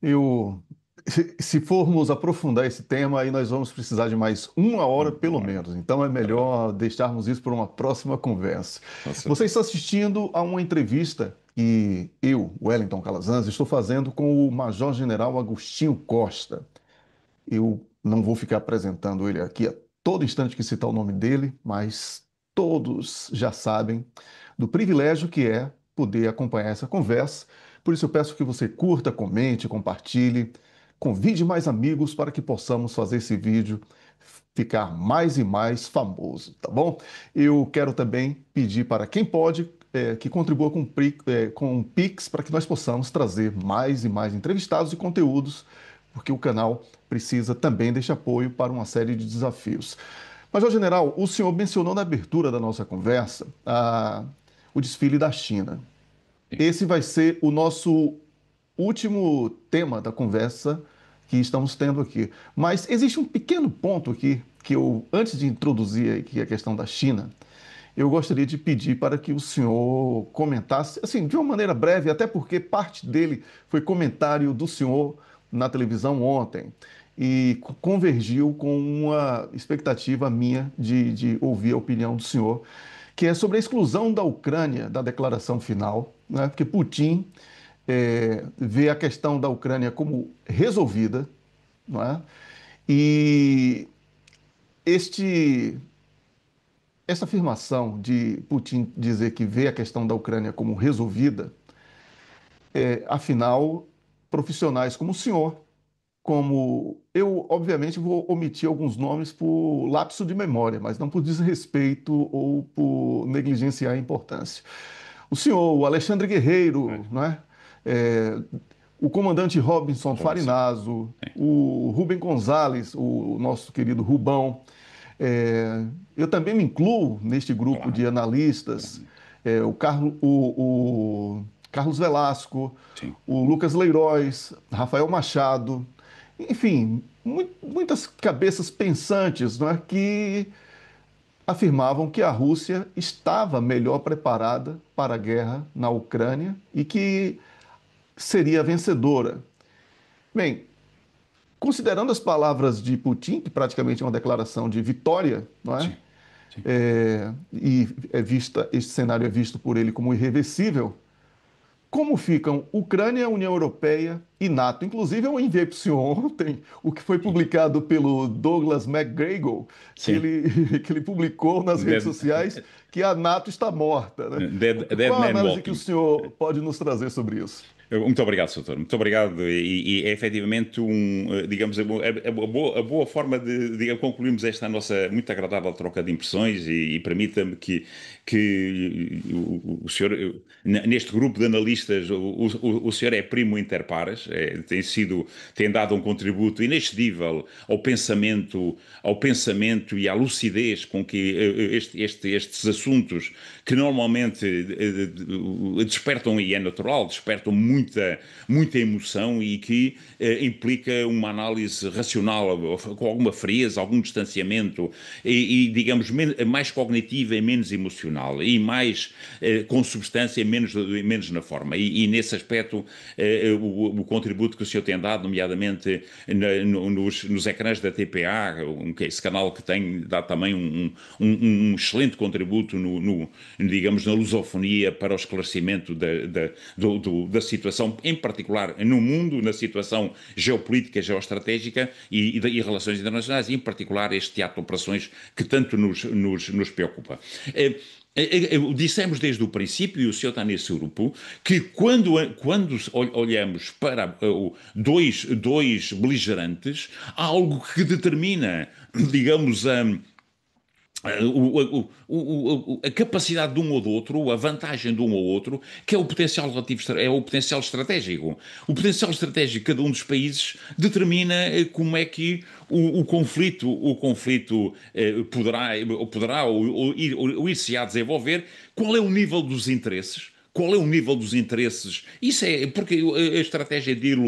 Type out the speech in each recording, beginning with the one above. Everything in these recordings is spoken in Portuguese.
Eu, se formos aprofundar esse tema, aí nós vamos precisar de mais uma hora pelo Ora, menos. Então é é verdade, melhor deixarmos isso para uma próxima conversa. com Você certeza. está assistindo a uma entrevista que eu, Wellington Calazans, estou fazendo com o Major-General Agostinho Costa. Eu não vou ficar apresentando ele aqui a todo instante que citar o nome dele, mas todos já sabem do privilégio que é poder acompanhar essa conversa. Por isso eu peço que você curta, comente, compartilhe, convide mais amigos para que possamos fazer esse vídeo ficar mais e mais famoso, tá bom? Eu quero também pedir para quem pode que contribua com um Pix para que nós possamos trazer mais e mais entrevistados e conteúdos, porque o canal precisa também deste apoio para uma série de desafios. Major General, o senhor mencionou na abertura da nossa conversa o desfile da China. Sim. Esse vai ser o nosso último tema da conversa que estamos tendo aqui. Mas existe um pequeno ponto aqui que eu, antes de introduzir aqui a questão da China, eu gostaria de pedir para que o senhor comentasse, assim, de uma maneira breve, até porque parte dele foi comentário do senhor na televisão ontem e convergiu com uma expectativa minha de ouvir a opinião do senhor, que é sobre a exclusão da Ucrânia da declaração final, né? Porque Putin vê a questão da Ucrânia como resolvida, não é? E este essa afirmação de Putin dizer que vê a questão da Ucrânia como resolvida, afinal, profissionais como o senhor, como eu, obviamente, vou omitir alguns nomes por lapso de memória, mas não por desrespeito ou por negligenciar a importância. O senhor, o Alexandre É, Guerreiro, não é? É, o comandante Robinson Robinson. Farinazo, É, o Rubem Gonzalez, o nosso querido Rubão. É, eu também me incluo neste grupo de claro, analistas, claramente. o Carlos Velasco, Sim. o Lucas Leiroz, Rafael Machado, enfim, muitas cabeças pensantes, não é, que afirmavam que a Rússia estava melhor preparada para a guerra na Ucrânia e que seria vencedora. Bem, considerando as palavras de Putin, que praticamente é uma declaração de vitória, não é? Sim. Sim. E este cenário é visto por ele como irreversível. Como ficam Ucrânia, União Europeia e NATO? Inclusive, eu enviei para o senhor ontem o que foi Sim. publicado pelo Douglas McGregor, que Sim. ele, que ele publicou nas redes Dead, sociais, que a NATO está morta, né? dead Qual a man análise que o walking. senhor pode nos trazer sobre isso? Muito obrigado, Soutor. Muito obrigado. E é efetivamente digamos, a boa forma de concluirmos esta nossa muito agradável troca de impressões e permita-me que o senhor, neste grupo de analistas, o senhor é primo inter pares, tem dado um contributo inexcedível ao pensamento e à lucidez com que estes assuntos que normalmente despertam, e é natural, despertam muita emoção e que implica uma análise racional, com alguma frieza, algum distanciamento digamos, mais cognitiva e menos emocional e mais com substância e menos na forma. E nesse aspecto, o contributo que o senhor tem dado, nomeadamente nos ecrãs da TPA, esse canal que tem dado também um excelente contributo digamos, na lusofonia para o esclarecimento da situação, em particular no mundo, na situação geopolítica, geoestratégica e relações internacionais, e em particular este teatro de operações que tanto nos preocupa. Dissemos desde o princípio, e o senhor está nesse grupo, que quando olhamos para dois beligerantes, há algo que determina, digamos, a capacidade de um ou do outro, a vantagem de um ou outro, que é o potencial relativo, é o potencial estratégico. O potencial estratégico de cada um dos países determina como é que o conflito poderá ou ir-se-á desenvolver, qual é o nível dos interesses, qual é o nível dos interesses. Isso é porque a estratégia de ir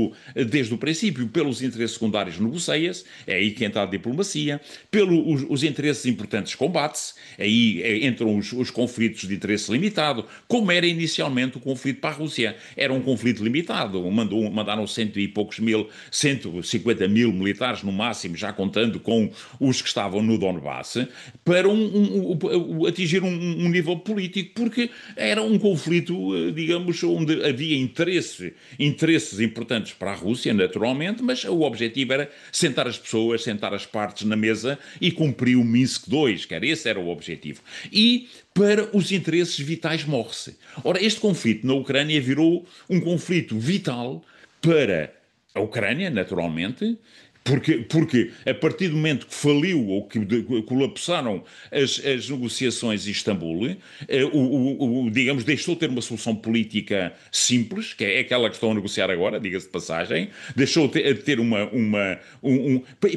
desde o princípio, pelos interesses secundários negocia-se, é aí que entra a diplomacia, pelos os interesses importantes combate-se, aí entram os conflitos de interesse limitado, como era inicialmente o conflito para a Rússia. Era um conflito limitado, mandaram cento e poucos mil, 150 mil militares no máximo, já contando com os que estavam no Donbass, para atingir um nível político, porque era um conflito, digamos, onde havia interesses importantes para a Rússia, naturalmente, mas o objetivo era sentar as pessoas, sentar as partes na mesa e cumprir o Minsk II, que era esse era o objetivo. E para os interesses vitais morre-se. Ora, este conflito na Ucrânia virou um conflito vital para a Ucrânia, naturalmente, porque a partir do momento que faliu ou que colapsaram as negociações em Istambul, digamos, deixou de ter uma solução política simples, que é aquela que estão a negociar agora, diga-se de passagem, deixou de ter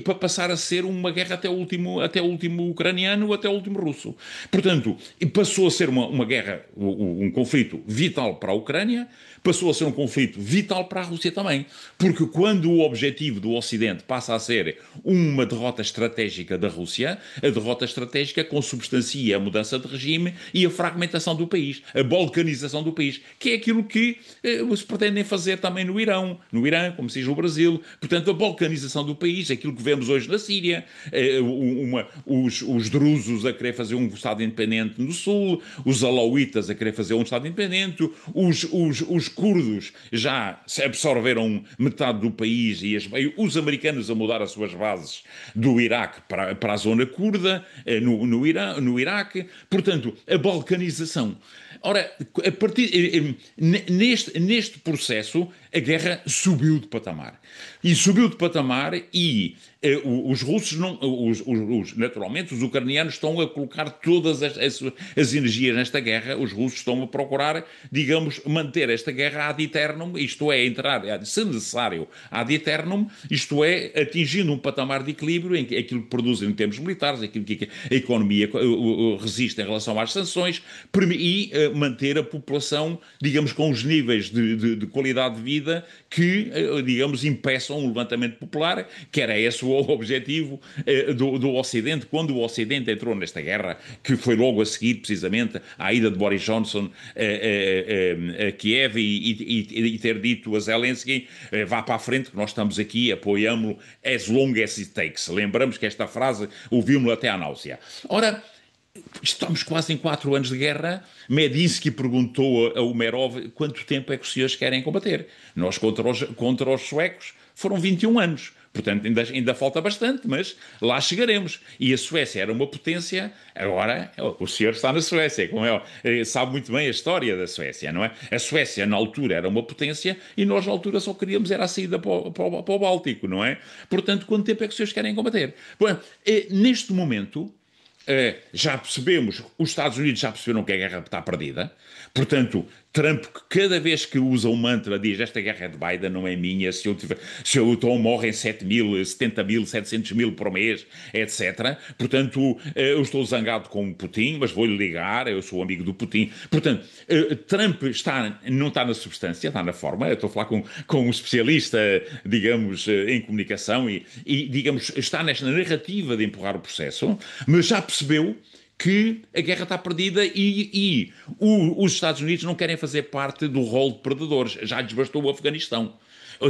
para passar a ser uma guerra até o último ucraniano, até o último russo. Portanto, passou a ser uma guerra, um conflito vital para a Ucrânia, passou a ser um conflito vital para a Rússia também. Porque quando o objetivo do Ocidente passa a ser uma derrota estratégica da Rússia, a derrota estratégica consubstancia a mudança de regime e a fragmentação do país, a balcanização do país, que é aquilo que se pretendem fazer também no Irão, como se diz no Brasil. Portanto, a balcanização do país, aquilo que vemos hoje na Síria, os drusos a querer fazer um Estado independente no Sul, os alauítas a querer fazer um Estado independente, os curdos já absorveram metade do país e os americanos a mudar as suas bases do Iraque para a zona curda, no Iraque. Portanto, a balcanização. Ora, neste processo, a guerra subiu de patamar. E subiu de patamar e os russos, naturalmente, os ucranianos estão a colocar todas as energias nesta guerra, os russos estão a procurar, digamos, manter esta guerra ad eternum, isto é, entrar, se necessário, ad eternum, isto é, atingindo um patamar de equilíbrio em que aquilo que produzem em termos militares, aquilo que a economia resiste em relação às sanções, e manter a população, digamos, com os níveis de qualidade de vida que, digamos, impeçam um levantamento popular, que era esse o objetivo do Ocidente, quando o Ocidente entrou nesta guerra, que foi logo a seguir, precisamente, à ida de Boris Johnson a Kiev e ter dito a Zelensky, vá para a frente, que nós estamos aqui, apoiamo-lo as long as it takes. Lembramos que esta frase ouvimos até à náusea. Ora, estamos quase em 4 anos de guerra. Medinsky perguntou a Umerov quanto tempo é que os senhores querem combater. Nós contra os suecos foram 21 anos. Portanto, ainda falta bastante, mas lá chegaremos. E a Suécia era uma potência, agora o senhor está na Suécia, como sabe muito bem a história da Suécia, não é? A Suécia, na altura, era uma potência e nós, na altura, só queríamos era a saída para o Báltico, não é? Portanto, quanto tempo é que os senhores querem combater? Bom, neste momento, já percebemos, os Estados Unidos já perceberam que a guerra está perdida. Portanto, Trump, cada vez que usa o mantra, diz esta guerra é de Biden, não é minha, se eu então morrem 7 mil, 70 mil, 700 mil por mês, etc. Portanto, eu estou zangado com o Putin, mas vou-lhe ligar, eu sou amigo do Putin. Portanto, Trump não está na substância, está na forma. Eu estou a falar com um especialista, digamos, em comunicação e, digamos, está nesta narrativa de empurrar o processo, mas já percebeu que a guerra está perdida e os Estados Unidos não querem fazer parte do rol de perdedores. Já lhes bastou o Afeganistão.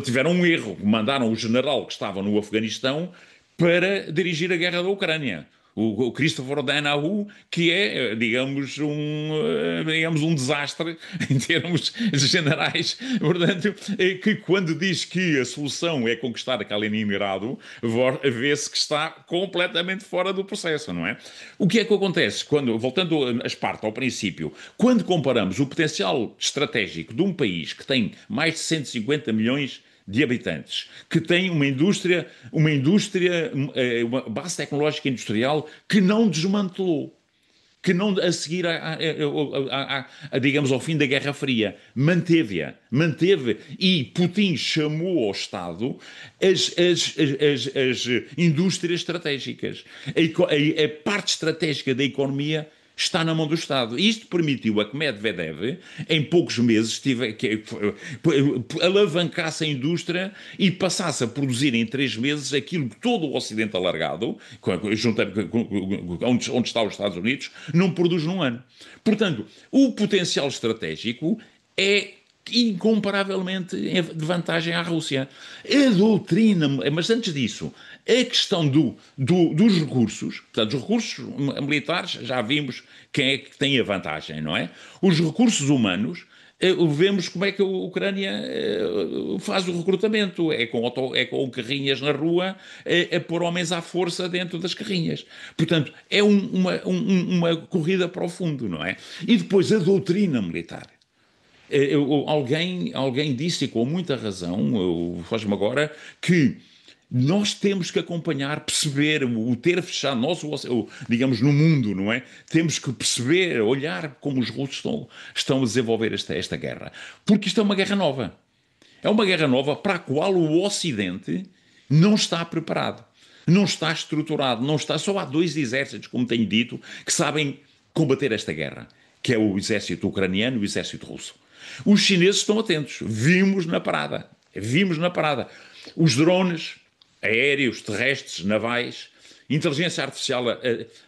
Tiveram um erro. Mandaram o general que estava no Afeganistão para dirigir a guerra da Ucrânia. O Christopher Danahu, que é, digamos, um desastre em termos generais. Portanto, que quando diz que a solução é conquistar Kaliningrado, vê-se que está completamente fora do processo, não é? O que é que acontece? Voltando a Esparta, ao princípio, quando comparamos o potencial estratégico de um país que tem mais de 150 milhões de habitantes, que tem uma indústria, uma base tecnológica industrial que não desmantelou, que não, a seguir digamos, ao fim da Guerra Fria, manteve, e Putin chamou ao Estado as indústrias estratégicas. A parte estratégica da economia está na mão do Estado. E isto permitiu a que Medvedev, em poucos meses, alavancasse a indústria e passasse a produzir em 3 meses aquilo que todo o Ocidente alargado, onde está os Estados Unidos, não produz num ano. Portanto, o potencial estratégico é incomparavelmente de vantagem à Rússia. A doutrina, mas antes disso, a questão dos recursos, portanto, os recursos militares, já vimos quem é que tem a vantagem, não é? Os recursos humanos, vemos como é que a Ucrânia faz o recrutamento. É com carrinhas na rua, a pôr homens à força dentro das carrinhas. Portanto, é uma corrida para o fundo, não é? E depois a doutrina militar. Alguém disse, com muita razão, faz-me agora, que nós temos que acompanhar, perceber, o ter fechado, nós, digamos, no mundo, não é? Temos que perceber, olhar como os russos estão a desenvolver esta guerra. Porque isto é uma guerra nova. É uma guerra nova para a qual o Ocidente não está preparado. Não está estruturado. Não está, só há 2 exércitos, como tenho dito, que sabem combater esta guerra, que é o exército ucraniano e o exército russo. Os chineses estão atentos. Vimos na parada. Os drones aéreos, terrestres, navais, inteligência artificial,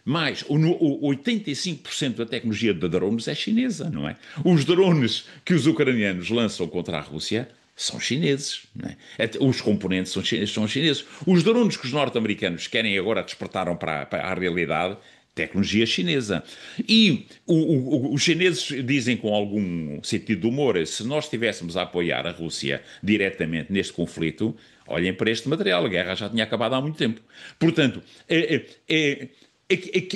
mais 85% da tecnologia de drones é chinesa, não é? Os drones que os ucranianos lançam contra a Rússia são chineses, não é? Os componentes são chineses. Os drones que os norte-americanos querem agora despertaram para a realidade, tecnologia chinesa. E os chineses dizem com algum sentido de humor, se nós estivéssemos a apoiar a Rússia diretamente neste conflito, olhem para este material, a guerra já tinha acabado há muito tempo. Portanto,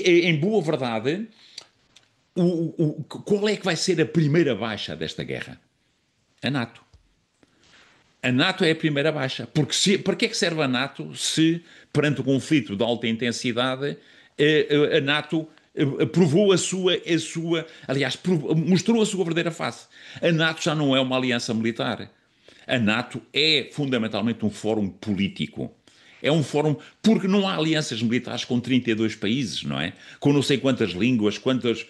em boa verdade, qual é que vai ser a primeira baixa desta guerra? A NATO. A NATO é a primeira baixa. Porque para que é que serve a NATO se, perante o conflito de alta intensidade, a NATO provou aliás, mostrou a sua verdadeira face. A NATO já não é uma aliança militar. A NATO é fundamentalmente um fórum político. É um fórum, porque não há alianças militares com 32 países, não é? Com não sei quantas línguas, quantas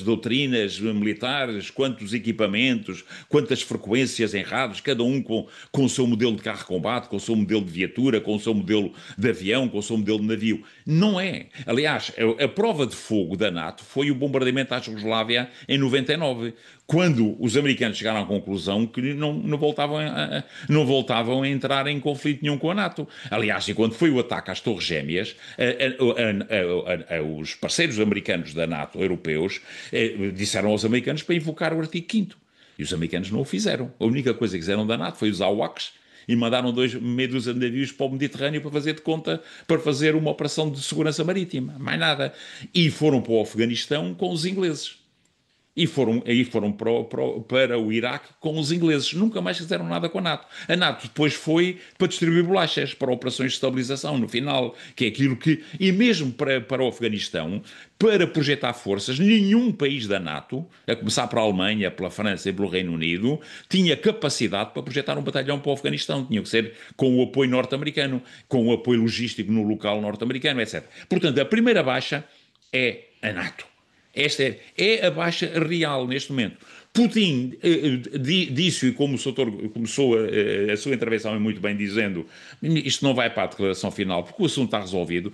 doutrinas militares, quantos equipamentos, quantas frequências em rádios, cada um com o seu modelo de carro de combate, com o seu modelo de viatura, com o seu modelo de avião, com o seu modelo de navio. Não é. Aliás, a prova de fogo da NATO foi o bombardeamento à Jugoslávia em 99, quando os americanos chegaram à conclusão que não voltavam a entrar em conflito nenhum com a NATO. Aliás, e quando foi o ataque às Torres Gêmeas, os parceiros americanos da NATO, europeus, disseram aos americanos para invocar o artigo 5º. E os americanos não o fizeram. A única coisa que fizeram da NATO foi usar o AWACS e mandaram meia dúzia de navios para o Mediterrâneo para fazer de conta, para fazer uma operação de segurança marítima. Mais nada. E foram para o Afeganistão com os ingleses. E foram para o Iraque com os ingleses. Nunca mais fizeram nada com a NATO. A NATO depois foi para distribuir bolachas, para operações de estabilização no final, que é aquilo que... E mesmo para o Afeganistão, para projetar forças, nenhum país da NATO, a começar pela Alemanha, pela França e pelo Reino Unido, tinha capacidade para projetar um batalhão para o Afeganistão. Tinha que ser com o apoio norte-americano, com o apoio logístico no local norte-americano, etc. Portanto, a primeira baixa é a NATO. Esta é a baixa real neste momento. Putin disse, e como o Soutor começou a sua intervenção muito bem dizendo, isto não vai para a declaração final, porque o assunto está resolvido.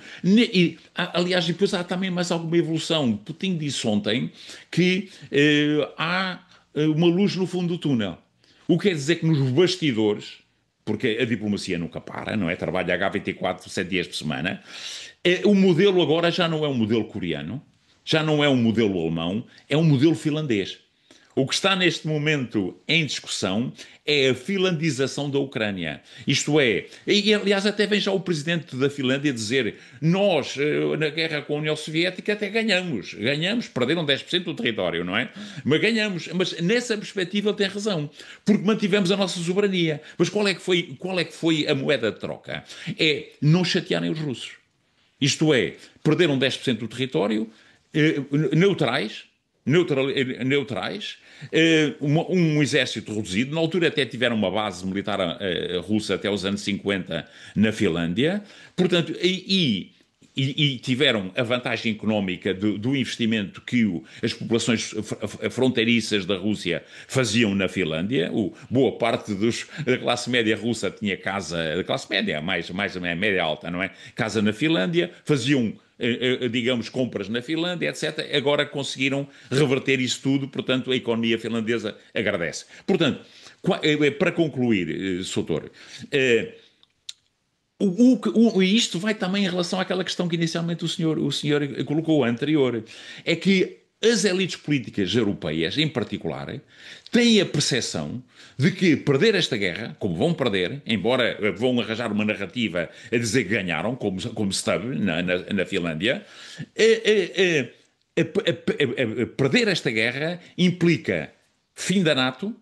Aliás, depois há também mais alguma evolução. Putin disse ontem que há uma luz no fundo do túnel. O que quer dizer que nos bastidores, porque a diplomacia nunca para, não é? Trabalha H24, 7 dias por semana, o modelo agora já não é um modelo coreano, já não é um modelo alemão, é um modelo finlandês. O que está neste momento em discussão é a finlandização da Ucrânia. Isto é, e aliás até vem já o presidente da Finlândia dizer, nós na guerra com a União Soviética até ganhamos, perderam 10% do território, não é? Mas ganhamos, mas nessa perspectiva ele tem razão, porque mantivemos a nossa soberania. Mas qual é que foi a moeda de troca? É não chatearem os russos. Isto é, perderam 10% do território, neutrais, um exército reduzido. Na altura até tiveram uma base militar russa até os anos 50 na Finlândia. Portanto, e tiveram a vantagem económica do investimento que as populações fronteiriças da Rússia faziam na Finlândia. Boa parte da classe média russa tinha casa, da classe média, mais média alta, não é? Casa na Finlândia, faziam digamos, compras na Finlândia, etc. Agora conseguiram reverter isso tudo, portanto, a economia finlandesa agradece. Portanto, para concluir, Soutor, isto vai também em relação àquela questão que inicialmente o senhor colocou anterior, é que as elites políticas europeias, em particular, têm a percepção de que perder esta guerra, como vão perder, embora vão arranjar uma narrativa a dizer que ganharam, como se sabe na Finlândia, perder esta guerra implica fim da NATO,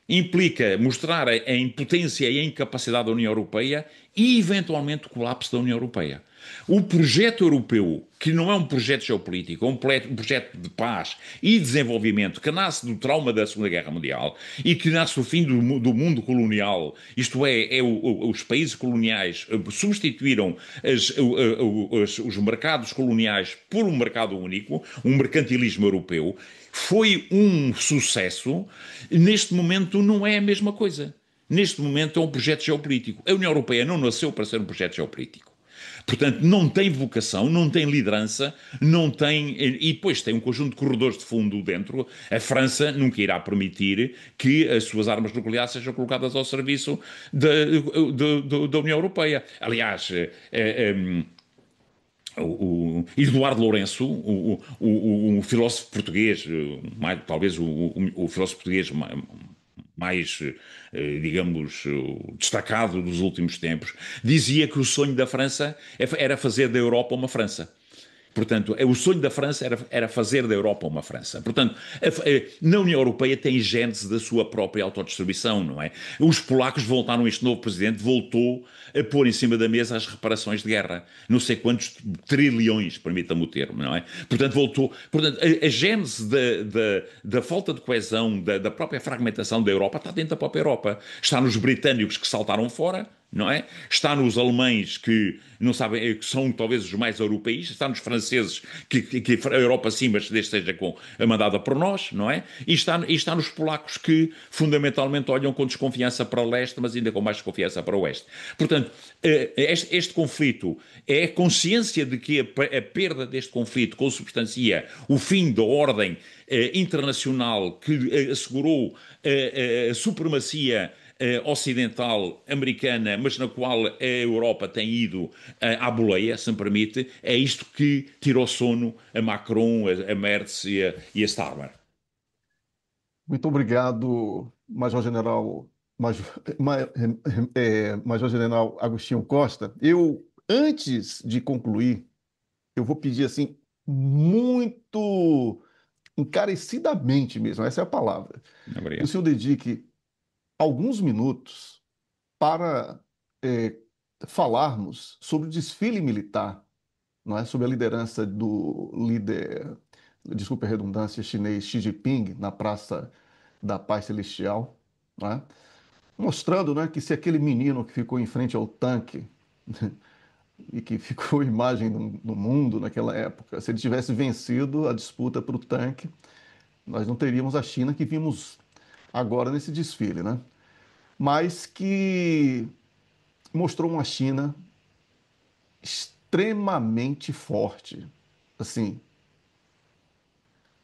implica mostrar a impotência e a incapacidade da União Europeia e, eventualmente, o colapso da União Europeia. O projeto europeu, que não é um projeto geopolítico, é um projeto de paz e desenvolvimento que nasce do trauma da Segunda Guerra Mundial e que nasce do fim do mundo colonial, isto é, os países coloniais substituíram os mercados coloniais por um mercado único, um mercantilismo europeu, foi um sucesso. Neste momento não é a mesma coisa. Neste momento é um projeto geopolítico. A União Europeia não nasceu para ser um projeto geopolítico. Portanto, não tem vocação, não tem liderança, não tem. E depois tem um conjunto de corredores de fundo dentro. A França nunca irá permitir que as suas armas nucleares sejam colocadas ao serviço da União Europeia. Aliás, o Eduardo Lourenço, o filósofo português, talvez o filósofo português mais, digamos, destacado dos últimos tempos, dizia que o sonho da França era fazer da Europa uma França. Portanto, o sonho da França era fazer da Europa uma França. Portanto, na União Europeia tem gênese da sua própria autodistribuição, não é? Os polacos voltaram, este novo presidente voltou a pôr em cima da mesa as reparações de guerra. Não sei quantos trilhões, permita-me o termo, não é? Portanto, voltou. Portanto, a gênese da falta de coesão, da própria fragmentação da Europa, está dentro da própria Europa. Está nos britânicos que saltaram fora, não é? Está nos alemães que não sabem, que são talvez os mais europeístas, está nos franceses que a Europa sim, mas desde seja mandada por nós, não é? E está nos polacos que fundamentalmente olham com desconfiança para o leste, mas ainda com mais desconfiança para o oeste. Portanto, este conflito é a consciência de que a perda deste conflito consubstancia o fim da ordem internacional que assegurou a supremacia ocidental americana, mas na qual a Europa tem ido à boleia, se me permite, é isto que tirou sono a Macron, a Merz e a Starmer. Muito obrigado, Major General, Major General Agostinho Costa. Antes de concluir, eu vou pedir assim, muito encarecidamente mesmo, essa é a palavra, que o Obrigado. senhor dedique alguns minutos para eh, falarmos sobre o desfile militar, não é? Sob a liderança do líder, desculpe a redundância, chinês Xi Jinping, na Praça da Paz Celestial, não é? Mostrando, né, que se aquele menino que ficou em frente ao tanque e que ficou imagem do mundo naquela época, se ele tivesse vencido a disputa para o tanque, nós não teríamos a China que vimos agora nesse desfile, né? Mas que mostrou uma China extremamente forte. Assim,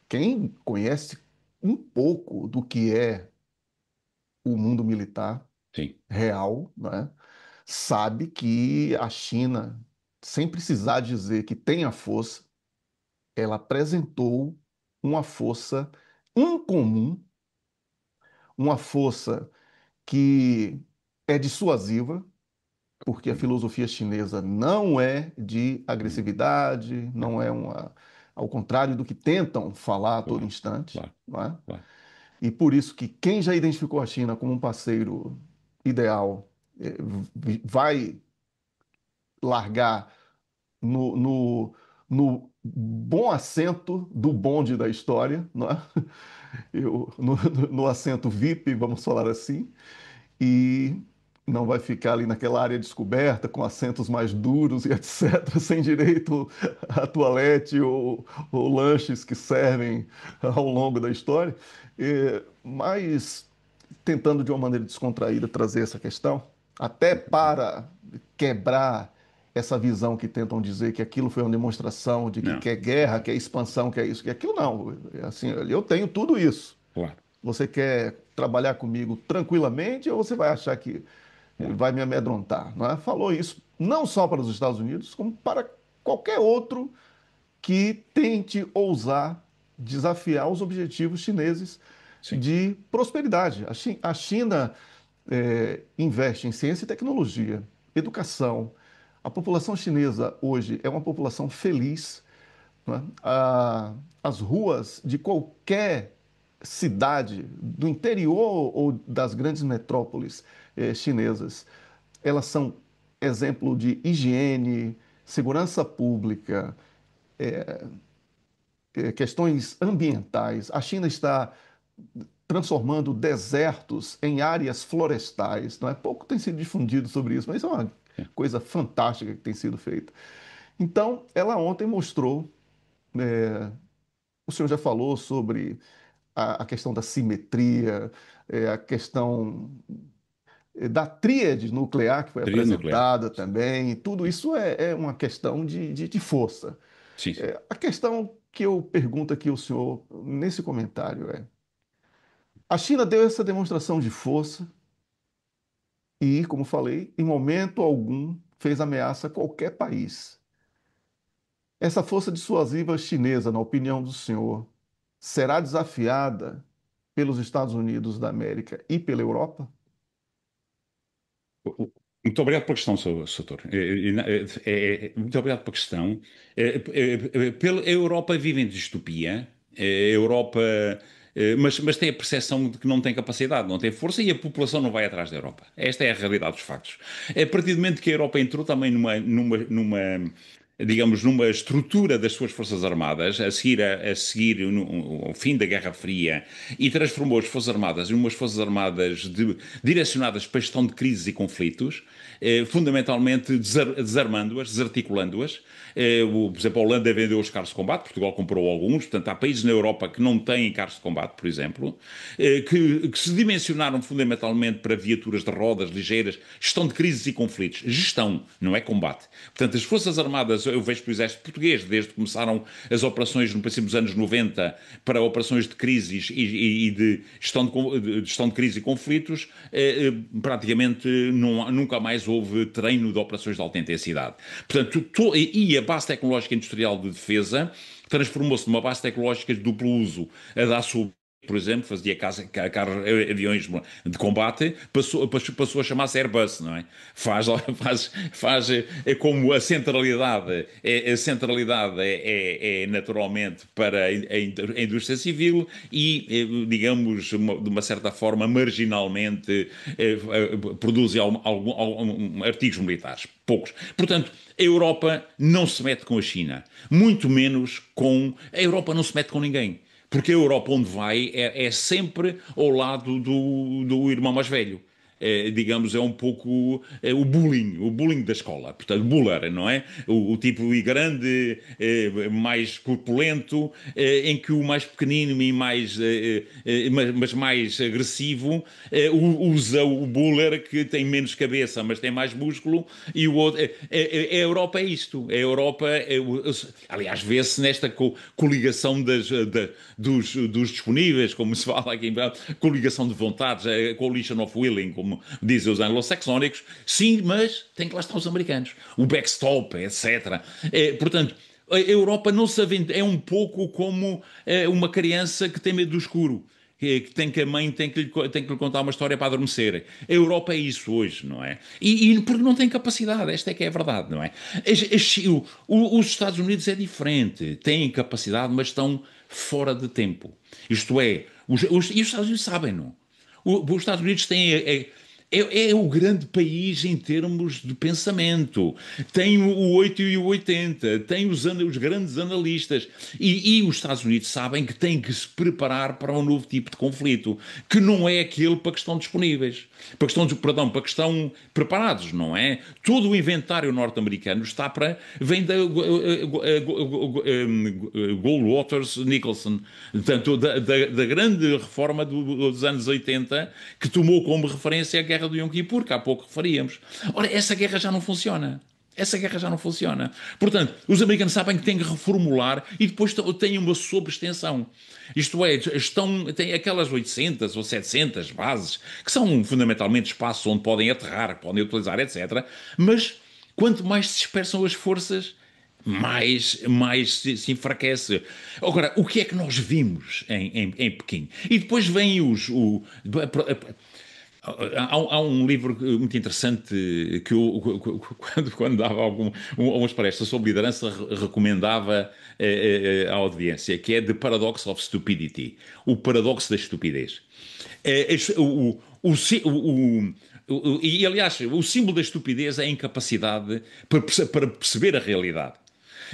quem conhece um pouco do que é o mundo militar Sim, real, né, sabe que a China, sem precisar dizer que tem a força, ela apresentou uma força incomum, uma força que é dissuasiva, porque a filosofia chinesa não é de agressividade, não é uma, ao contrário do que tentam falar a todo claro, instante, claro, não é? claro. E por isso que quem já identificou a China como um parceiro ideal vai largar no bom assento do bonde da história, não é? No assento VIP, vamos falar assim, e não vai ficar ali naquela área descoberta com assentos mais duros e etc., sem direito a toalete ou lanches que servem ao longo da história. Mas tentando de uma maneira descontraída trazer essa questão, até para quebrar essa visão que tentam dizer que aquilo foi uma demonstração de que Não, quer guerra, quer expansão, quer isso, quer aquilo, não. Assim, eu tenho tudo isso. claro, Você quer trabalhar comigo tranquilamente ou você vai achar que claro. vai me amedrontar? Não é? Falou isso não só para os Estados Unidos, como para qualquer outro que tente ousar desafiar os objetivos chineses Sim. de prosperidade. A China investe em ciência e tecnologia, educação. A população chinesa hoje é uma população feliz, não é? As ruas de qualquer cidade, do interior ou das grandes metrópoles chinesas, elas são exemplo de higiene, segurança pública, questões ambientais. A China está transformando desertos em áreas florestais. Não é? Pouco tem sido difundido sobre isso, mas é uma É. coisa fantástica que tem sido feita. Então, ela ontem mostrou, o senhor já falou sobre a questão da simetria, a questão da tríade nuclear que foi Teoria nuclear. apresentada Sim, também. Tudo isso é uma questão de força. sim, sim. A questão que eu pergunto aqui ao senhor nesse comentário é: a China deu essa demonstração de força e, como falei, em momento algum fez ameaça a qualquer país. Essa força dissuasiva chinesa, na opinião do senhor, será desafiada pelos Estados Unidos da América e pela Europa? Muito obrigado pela questão, Soutor. Muito obrigado pela questão. A Europa vive em distopia. A Europa, mas tem a percepção de que não tem capacidade, não tem força e a população não vai atrás da Europa. Esta é a realidade dos factos. A partir do momento que a Europa entrou também digamos, numa estrutura das suas Forças Armadas, a seguir ao fim da Guerra Fria, e transformou as Forças Armadas em umas Forças Armadas direcionadas para a gestão de crises e conflitos, fundamentalmente desarmando-as, desarticulando-as. Por exemplo, a Holanda vendeu os carros de combate, Portugal comprou alguns, portanto, há países na Europa que não têm carros de combate, por exemplo, que se dimensionaram fundamentalmente para viaturas de rodas ligeiras, gestão de crises e conflitos. Gestão, não é combate. Portanto, as Forças Armadas, eu vejo para o Exército Português, desde que começaram as operações no princípio dos anos 90 para operações de crises e de gestão de crises e conflitos, praticamente nunca mais houve treino de operações de alta intensidade. Portanto, e a base tecnológica industrial de defesa transformou-se numa base tecnológica de duplo uso, a da sub, por exemplo, fazia aviões de combate, passou a chamar-se Airbus, não é? Como a centralidade é naturalmente para a indústria civil e, digamos, de uma certa forma, marginalmente, produz artigos militares. Poucos. Portanto, a Europa não se mete com a China, muito menos com. A Europa não se mete com ninguém. Porque a Europa, onde vai, é sempre ao lado do irmão mais velho. Digamos, é um pouco o bullying da escola. Portanto, buller, não é? O tipo grande, mais corpulento, em que o mais pequenino e mas mais agressivo, usa o buller que tem menos cabeça, mas tem mais músculo, e o outro. A Europa é isto. A Europa, aliás, vê-se nesta coligação dos disponíveis, como se fala aqui em Portugal, coligação de vontades, a coalition of willing, como dizem os anglo-saxónicos, sim, mas tem que lá estar os americanos, o backstop, etc. Portanto, a Europa não se aventa, é um pouco como uma criança que tem medo do escuro. Que a mãe tem que lhe contar uma história para adormecer. A Europa é isso hoje, não é? E porque não tem capacidade, esta é que é a verdade, não é? Os Estados Unidos é diferente, têm capacidade, mas estão fora de tempo. Isto é, e os Estados Unidos sabem, não? Os Estados Unidos têm é o grande país em termos de pensamento. Tem o 8 e o 80, tem os grandes analistas. E os Estados Unidos sabem que têm que se preparar para um novo tipo de conflito, que não é aquele para que estão disponíveis. Perdão, para que estão preparados, não é? Todo o inventário norte-americano vem da Goldwater Nicholson, portanto, da grande reforma dos anos 80, que tomou como referência a Guerra do Yom Kippur, que há pouco referíamos. Ora, essa guerra já não funciona. Essa guerra já não funciona. Portanto, os americanos sabem que têm que reformular e depois têm uma sobreextensão. Isto é, têm aquelas 800 ou 700 bases, que são fundamentalmente espaços onde podem aterrar, podem utilizar, etc. Mas quanto mais se dispersam as forças, mais se enfraquece. Agora, o que é que nós vimos em Pequim? E depois vem há um livro muito interessante que eu, quando dava umas palestras sobre liderança, recomendava à audiência, que é The Paradox of Stupidity, o paradoxo da estupidez. E, aliás, o símbolo da estupidez é a incapacidade para perceber a realidade.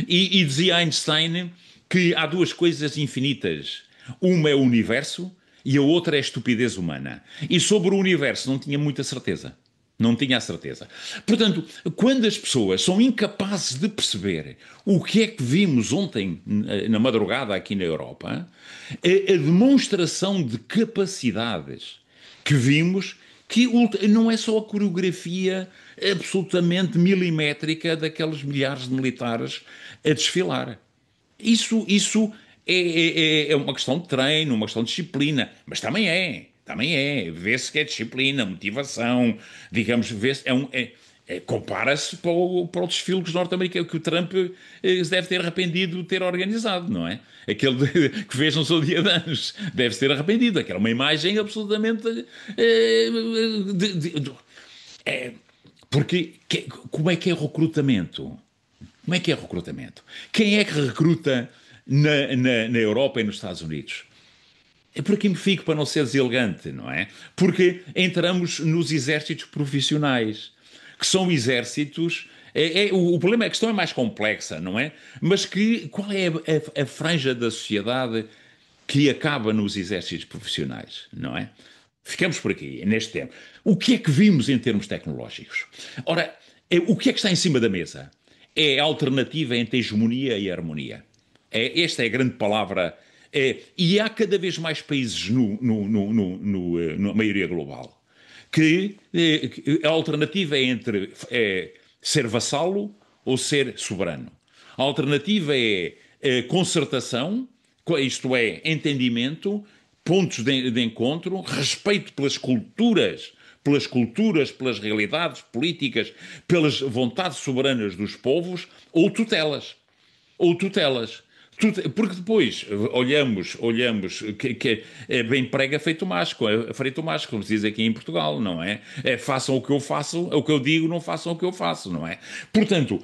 E dizia Einstein que há duas coisas infinitas. Uma é o universo e a outra é a estupidez humana. E sobre o universo não tinha muita certeza. Não tinha a certeza. Portanto, quando as pessoas são incapazes de perceber o que é que vimos ontem na madrugada aqui na Europa, a demonstração de capacidades que vimos, que não é só a coreografia absolutamente milimétrica daqueles milhares de militares a desfilar. Isso é uma questão de treino, uma questão de disciplina, mas também é. Também é. Vê-se que é disciplina, motivação, digamos, vê-se, compara-se para o desfile dos norte-americanos, que o Trump se deve ter arrependido de ter organizado, não é? Aquele que fez no seu dia de anos, deve-se ter arrependido. Aquela é uma imagem absolutamente. É, porque como é que é o recrutamento? Como é que é o recrutamento? Quem é que recruta na Europa e nos Estados Unidos? É por aqui me fico para não ser deselegante, não é? Porque entramos nos exércitos profissionais, que são exércitos. O problema é que a questão é mais complexa, não é? Mas qual é a franja da sociedade que acaba nos exércitos profissionais, não é? Ficamos por aqui, neste tema. O que é que vimos em termos tecnológicos? Ora, o que é que está em cima da mesa? É a alternativa entre a hegemonia e a harmonia. Esta é a grande palavra. E há cada vez mais países na maioria global que a alternativa é entre ser vassalo ou ser soberano. A alternativa é concertação, isto é, entendimento, pontos de encontro, respeito pelas realidades políticas, pelas vontades soberanas dos povos, ou tutelas. Ou tutelas. Porque depois olhamos que é bem prega feito másco, feito másco, como se diz aqui em Portugal, não é? Façam o que eu faço, o que eu digo, não façam o que eu faço, não é? Portanto,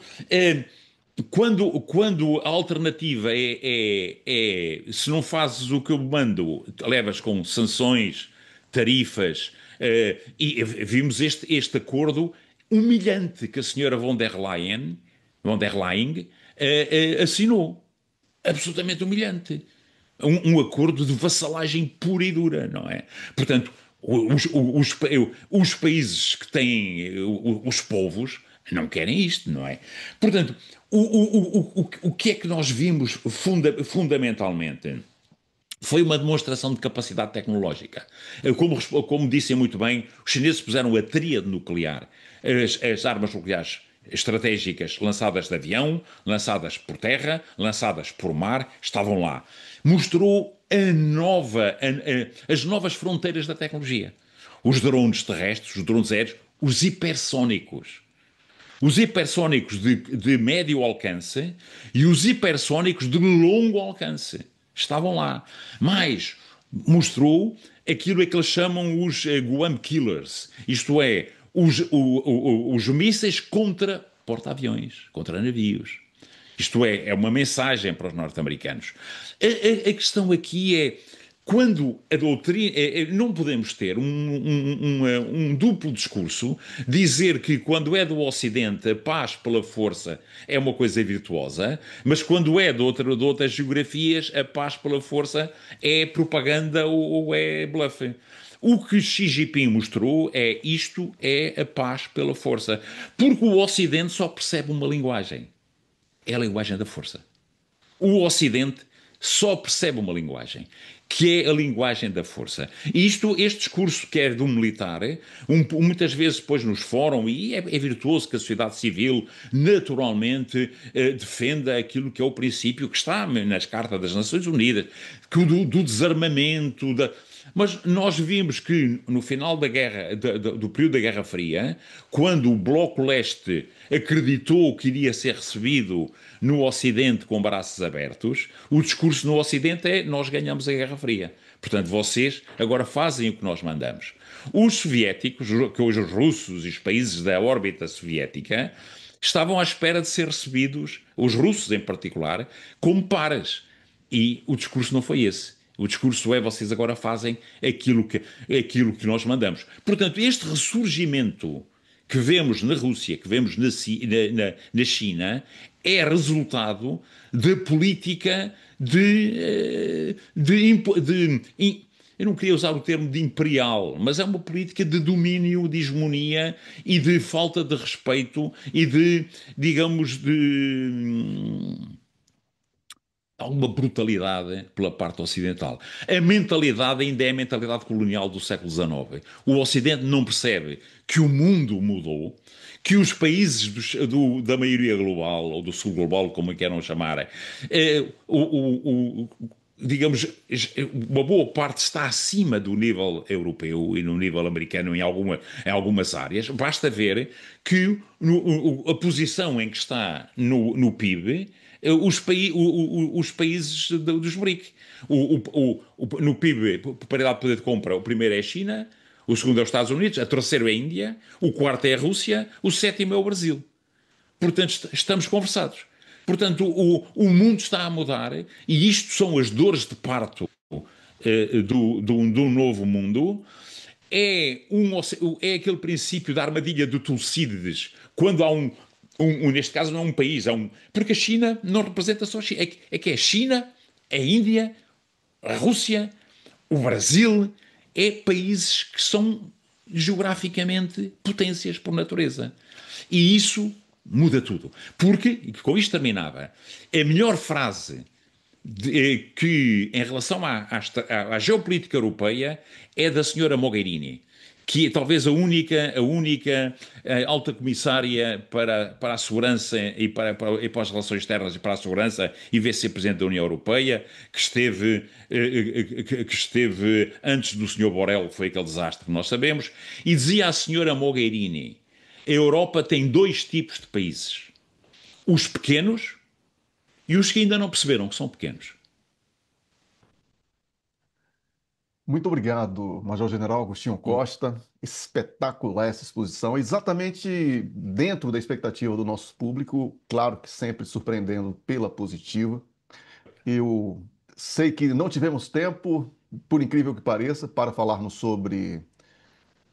quando a alternativa se não fazes o que eu mando, levas com sanções, tarifas, e vimos este acordo humilhante que a senhora von der Leyen assinou. Absolutamente humilhante. Um acordo de vassalagem pura e dura, não é? Portanto, os países que têm os povos não querem isto, não é? Portanto, o que é que nós vimos fundamentalmente? Foi uma demonstração de capacidade tecnológica. Como dissem muito bem, os chineses puseram a tríade nuclear, as armas nucleares estratégicas lançadas de avião, lançadas por terra, lançadas por mar, estavam lá. Mostrou as novas fronteiras da tecnologia. Os drones terrestres, os drones aéreos, os hipersónicos. Os hipersónicos de médio alcance e os hipersónicos de longo alcance. Estavam lá. Mas mostrou aquilo que eles chamam os Guam Killers. Isto é, os mísseis contra porta-aviões, contra navios. Isto é uma mensagem para os norte-americanos. A questão aqui é quando a doutrina. Não podemos ter um duplo discurso, dizer que quando é do Ocidente a paz pela força é uma coisa virtuosa, mas quando é de outras geografias a paz pela força é propaganda ou é bluff. O que Xi Jinping mostrou é isto é a paz pela força. Porque o Ocidente só percebe uma linguagem. É a linguagem da força. O Ocidente só percebe uma linguagem, que é a linguagem da força. E este discurso que é do militar, muitas vezes depois nos fóruns, e é virtuoso que a sociedade civil naturalmente defenda aquilo que é o princípio que está nas Cartas das Nações Unidas, que do desarmamento, mas nós vimos que no final da guerra, do período da Guerra Fria, quando o Bloco Leste acreditou que iria ser recebido no Ocidente com braços abertos, o discurso no Ocidente é nós ganhamos a Guerra Fria. Portanto, vocês agora fazem o que nós mandamos. Os soviéticos, que hoje os russos e os países da órbita soviética, estavam à espera de ser recebidos, os russos em particular, como pares. E o discurso não foi esse. O discurso é vocês agora fazem aquilo que nós mandamos. Portanto, este ressurgimento que vemos na Rússia, que vemos na China, é resultado da política eu não queria usar o termo de imperial, mas é uma política de domínio, de hegemonia e de falta de respeito e de, digamos, de alguma brutalidade pela parte ocidental. A mentalidade ainda é a mentalidade colonial do século XIX. O Ocidente não percebe que o mundo mudou, que os países da maioria global, ou do sul global, como queiram chamar, digamos, uma boa parte está acima do nível europeu e no nível americano em algumas áreas. Basta ver que a posição em que está no PIB os países dos BRIC. No PIB, paridade de poder de compra, o primeiro é a China, o segundo é os Estados Unidos, a terceiro é a Índia, o quarto é a Rússia, o sétimo é o Brasil. Portanto, estamos conversados. Portanto, o mundo está a mudar e isto são as dores de parto do novo mundo. É aquele princípio da armadilha de Tucídides, quando há neste caso não é um país, porque a China não representa só a China, é que é a China, a Índia, a Rússia, o Brasil, é países que são geograficamente potências por natureza. E isso muda tudo. Porque, com isto terminava, a melhor frase que, em relação à geopolítica europeia, é da senhora Mogherini, que é talvez a única alta comissária para a segurança e para as relações externas e para a segurança e vice-presidente da União Europeia, que esteve antes do senhor Borrell, que foi aquele desastre que nós sabemos, e dizia a senhora Mogherini: a Europa tem dois tipos de países, os pequenos e os que ainda não perceberam que são pequenos. Muito obrigado, Major General Agostinho Costa. Espetacular essa exposição, exatamente dentro da expectativa do nosso público, claro que sempre surpreendendo pela positiva. Eu sei que não tivemos tempo, por incrível que pareça, para falarmos sobre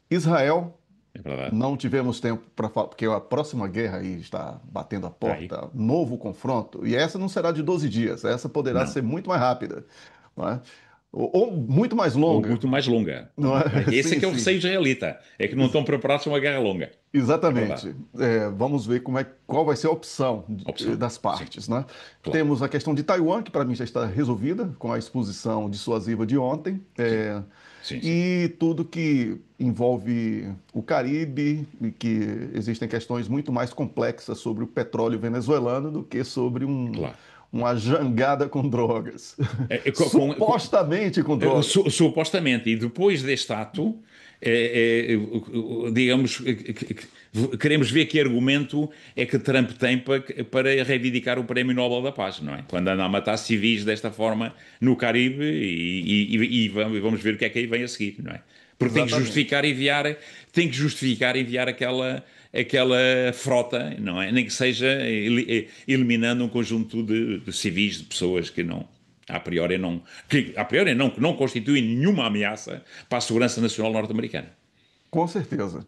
Israel. É verdade. Não tivemos tempo para falar, porque a próxima guerra aí está batendo a Está aí? porta, novo confronto, e essa não será de 12 dias, essa poderá Não. ser muito mais rápida, não é? Ou muito mais Ou longa, muito mais longa. Ou não é? muito mais... Esse é Sim, que é o sim. receio israelita. É que não estão preparados para uma guerra longa. É verdade. Exatamente. Vamos ver qual vai ser a opção Opção. das Sim, partes, né? claro. Temos a questão de Taiwan, que para mim já está resolvida com a exposição dissuasiva de ontem, Sim, sim, sim. e tudo que envolve o Caribe, e que existem questões muito mais complexas sobre o petróleo venezuelano do que sobre Claro. uma jangada com drogas. É, Supostamente com drogas. supostamente, e depois deste ato, digamos, queremos ver que argumento é que Trump tem para reivindicar o Prémio Nobel da Paz, não é? Quando anda a matar civis desta forma no Caribe e vamos ver o que é que aí vem a seguir, não é? Porque Exatamente. tem que justificar enviar aquela frota, não é? Nem que seja eliminando um conjunto de civis, de pessoas que não. a priori não, que não constituem nenhuma ameaça para a segurança nacional norte-americana. Com certeza.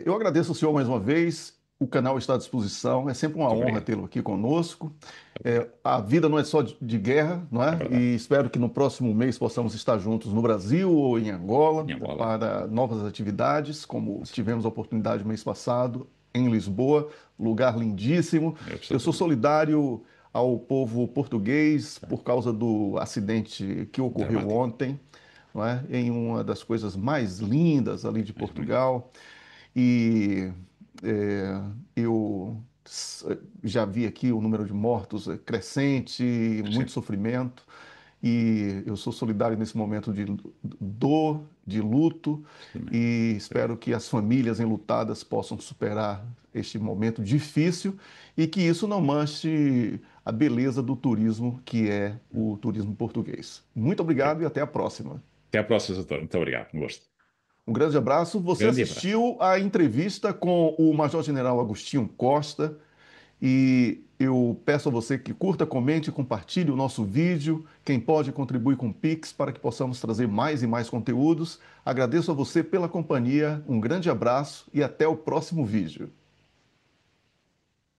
Eu agradeço ao senhor mais uma vez. O canal está à disposição. É sempre uma Muito honra obrigado. tê-lo aqui conosco. Obrigado. A vida não é só de guerra, não É é? verdade. E espero que no próximo mês possamos estar juntos no Brasil ou em Angola Em Angola. para novas atividades, como Com certeza. tivemos a oportunidade mês passado em Lisboa, lugar lindíssimo. Eu sou Absolutamente. solidário ao povo português por causa do acidente que ocorreu Dramático. ontem, não é? Em uma das coisas mais lindas ali de Mais bonito. Portugal. E eu já vi aqui o número de mortos crescente, muito Crescente. sofrimento. E eu sou solidário nesse momento de dor, de luto, Absolutamente. e Obrigado. espero que as famílias enlutadas possam superar este momento difícil e que isso não manche a beleza do turismo, que é o turismo português. Muito obrigado e até a próxima. Até à próxima, doutor. Muito obrigado. Um gosto. Um grande abraço. Você Grande abraço. assistiu à entrevista com o Major-General Agostinho Costa e eu peço a você que curta, comente e compartilhe o nosso vídeo. Quem pode contribui com o Pix para que possamos trazer mais e mais conteúdos. Agradeço a você pela companhia, um grande abraço e até o próximo vídeo.